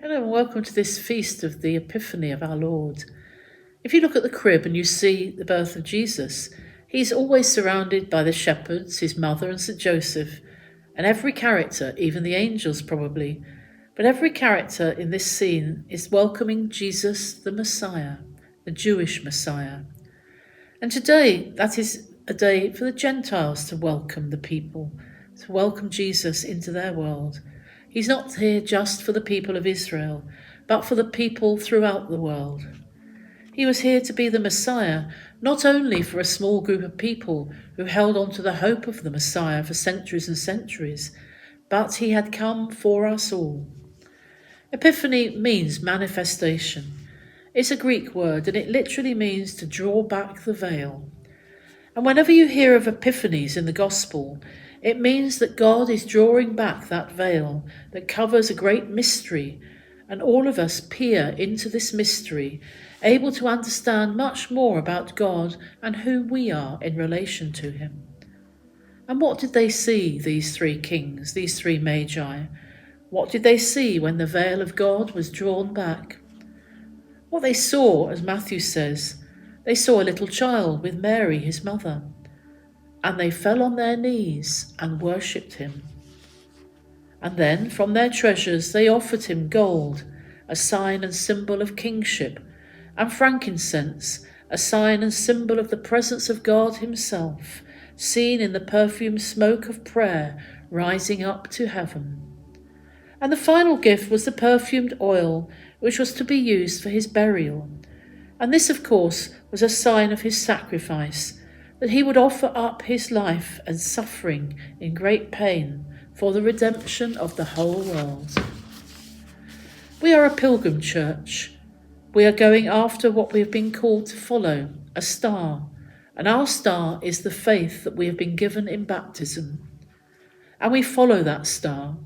Hello and welcome to this feast of the Epiphany of our Lord. If you look at the crib and you see the birth of Jesus, he's always surrounded by the shepherds, his mother and St. Joseph, and every character, even the angels probably, but every character in this scene is welcoming Jesus the Messiah, the Jewish Messiah. And today, that is a day for the Gentiles to welcome the people, to welcome Jesus into their world. He's not here just for the people of Israel, but for the people throughout the world. He was here to be the Messiah, not only for a small group of people who held on to the hope of the Messiah for centuries and centuries, but he had come for us all. Epiphany means manifestation. It's a Greek word and it literally means to draw back the veil. And whenever you hear of epiphanies in the gospel, it means that God is drawing back that veil that covers a great mystery, and all of us peer into this mystery, able to understand much more about God and who we are in relation to him. And what did they see, these three kings, these three magi? What did they see when the veil of God was drawn back? What they saw, as Matthew says, they saw a little child with Mary, his mother, and they fell on their knees and worshipped him. And then from their treasures they offered him gold, a sign and symbol of kingship, and frankincense, a sign and symbol of the presence of God himself, seen in the perfumed smoke of prayer rising up to heaven. And the final gift was the perfumed oil, which was to be used for his burial. And this, of course, was a sign of his sacrifice, that he would offer up his life and suffering in great pain for the redemption of the whole world. We are a pilgrim church. We are going after what we have been called to follow, a star, and our star is the faith that we have been given in baptism. And we follow that star.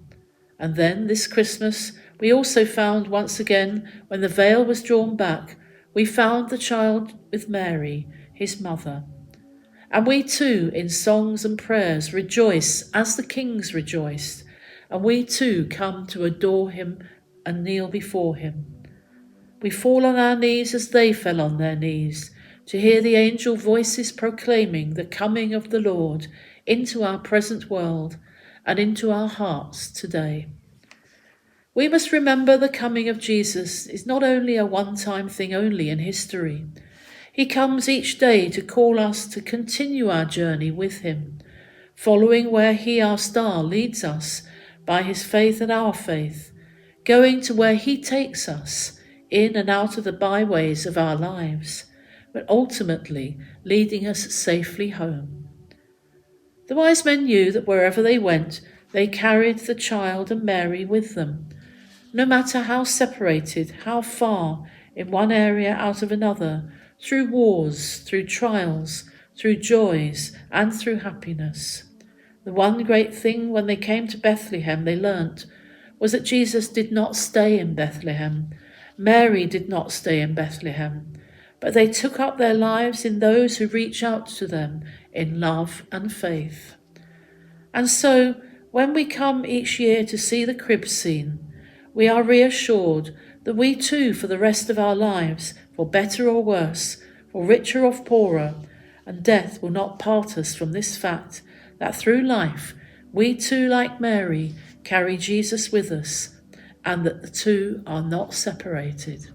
And then this Christmas, we also found once again, when the veil was drawn back, we found the child with Mary, his mother. And we too, in songs and prayers, rejoice as the kings rejoiced. And we too come to adore him and kneel before him. We fall on our knees as they fell on their knees, to hear the angel voices proclaiming the coming of the Lord into our present world and into our hearts today. We must remember the coming of Jesus is not only a one-time thing only in history. He comes each day to call us to continue our journey with him, following where he, our star, leads us by his faith and our faith, going to where he takes us, in and out of the byways of our lives, but ultimately leading us safely home. The wise men knew that wherever they went, they carried the child and Mary with them. No matter how separated, how far, in one area out of another, through wars, through trials, through joys, and through happiness. The one great thing when they came to Bethlehem they learnt was that Jesus did not stay in Bethlehem. Mary did not stay in Bethlehem, but they took up their lives in those who reach out to them in love and faith. And so, when we come each year to see the crib scene, we are reassured that we too, for the rest of our lives, for better or worse, for richer or poorer, and death will not part us from this fact that through life, we too, like Mary, carry Jesus with us, and that the two are not separated.